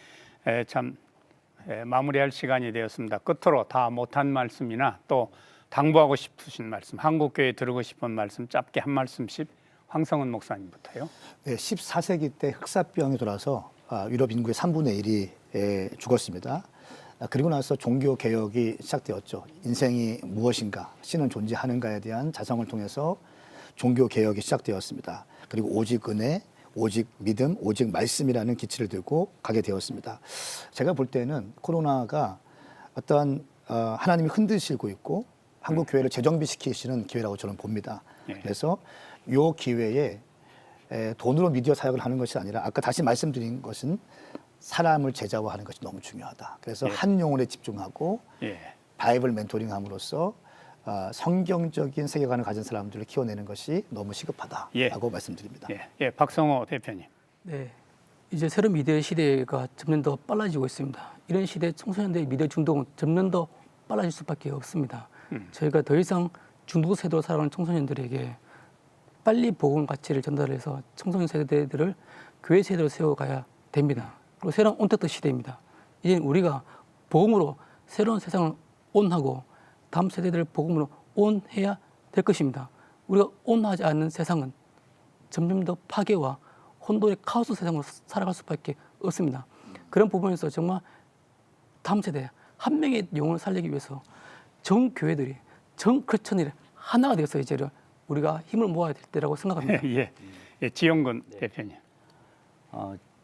마무리할 시간이 되었습니다. 끝으로 다 못한 말씀이나 또 당부하고 싶으신 말씀, 한국교회에 들으고 싶은 말씀 짧게 한 말씀씩 황성은 목사님부터요. 네, 14세기 때 흑사병이 돌아서 유럽 인구의 3분의 1이 죽었습니다. 그리고 나서 종교 개혁이 시작되었죠. 인생이 무엇인가, 신은 존재하는가에 대한 자성을 통해서 종교 개혁이 시작되었습니다. 그리고 오직 은혜, 오직 믿음, 오직 말씀이라는 기치를 들고 가게 되었습니다. 제가 볼 때는 코로나가 어떠한 하나님이 흔드시고 있고 한국 교회를 재정비시키시는 기회라고 저는 봅니다. 그래서 이 기회에 돈으로 미디어 사역을 하는 것이 아니라 아까 다시 말씀드린 것은 사람을 제자화하는 것이 너무 중요하다. 그래서 한 영혼에 집중하고 바이블 멘토링함으로써 성경적인 세계관을 가진 사람들을 키워내는 것이 너무 시급하다라고 말씀드립니다. 박성호 대표님. 네, 이제 새로운 미디어 시대가 점점 더 빨라지고 있습니다. 이런 시대에 청소년들의 미디어 중독은 점점 더 빨라질 수밖에 없습니다. 저희가 더 이상 중독 세대로 살아가는 청소년들에게 빨리 복음 가치를 전달해서 청소년 세대들을 교회 세대로 세워가야 됩니다. 그리고 새로운 온택트 시대입니다. 이제 우리가 복음으로 새로운 세상을 온하고 다음 세대들을 복음으로 온해야 될 것입니다. 우리가 온하지 않는 세상은 점점 더 파괴와 혼돈의 카오스 세상으로 살아갈 수밖에 없습니다. 그런 부분에서 정말 다음 세대 한 명의 영혼을 살리기 위해서 전 교회들이, 전 크리스천들이 하나가 되어서 이제 우리가 힘을 모아야 될 때라고 생각합니다. 지용근 대표님.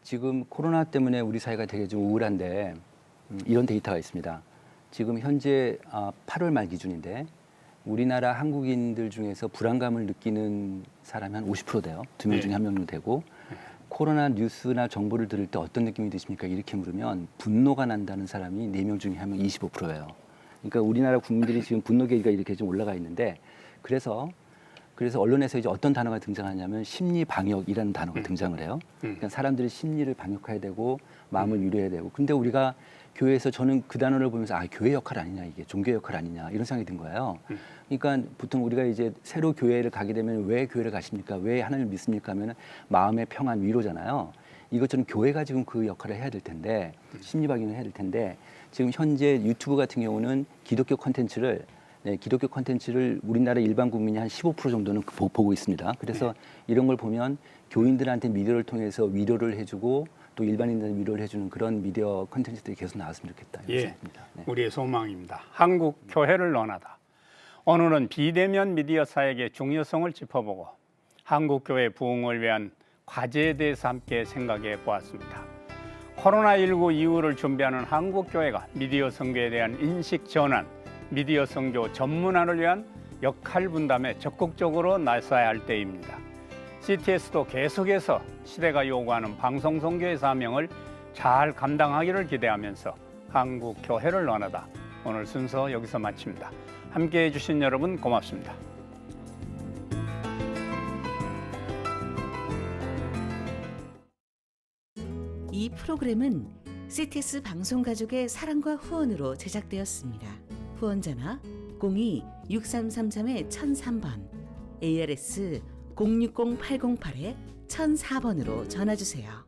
지금 코로나 때문에 우리 사회가 되게 좀 우울한데 이런 데이터가 있습니다. 지금 현재 8월 말 기준인데 우리나라 한국인들 중에서 불안감을 느끼는 사람이 한 50% 돼요. 2명 중에 1명도 되고 코로나 뉴스나 정보를 들을 때 어떤 느낌이 드십니까? 이렇게 물으면 분노가 난다는 사람이 4명 중에 1명 25%예요. 그러니까 우리나라 국민들이 지금 분노 계기가 이렇게 좀 올라가 있는데 그래서 언론에서 이제 어떤 단어가 등장하냐면 심리 방역이라는 단어가 등장을 해요. 그러니까 사람들이 심리를 방역해야 되고 마음을 위로해야 되고. 근데 우리가 교회에서 저는 그 단어를 보면서 교회 역할 아니냐 이게 종교 역할 아니냐 이런 생각이 든 거예요. 그러니까 보통 우리가 이제 새로 교회를 가게 되면 왜 교회를 가십니까? 왜 하나님을 믿습니까? 하면은 마음의 평안 위로잖아요. 이것처럼 교회가 지금 그 역할을 해야 될 텐데 심리 방역을 해야 될 텐데 지금 현재 유튜브 같은 경우는 기독교 콘텐츠를 우리나라 일반 국민이 한 15% 정도는 보고 있습니다. 그래서 이런 걸 보면 교인들한테 미디어를 통해서 위로를 해주고 또 일반인들한테 위로를 해주는 그런 미디어 콘텐츠들이 계속 나왔으면 좋겠다. 생각입니다. 우리의 소망입니다. 한국 교회를 논하다. 오늘은 비대면 미디어 사역의 중요성을 짚어보고 한국 교회 부흥을 위한 과제에 대해서 함께 생각해 보았습니다. 코로나19 이후를 준비하는 한국 교회가 미디어 선교에 대한 인식 전환, 미디어 선교 전문화를 위한 역할 분담에 적극적으로 나서야 할 때입니다. CTS도 계속해서 시대가 요구하는 방송 선교의 사명을 잘 감당하기를 기대하면서 한국 교회를 논하다. 오늘 순서 여기서 마칩니다. 함께해 주신 여러분 고맙습니다. 이 프로그램은 CTS 방송가족의 사랑과 후원으로 제작되었습니다. 후원전화 02-6333-1003번, ARS 060-808-1004번으로 전화주세요.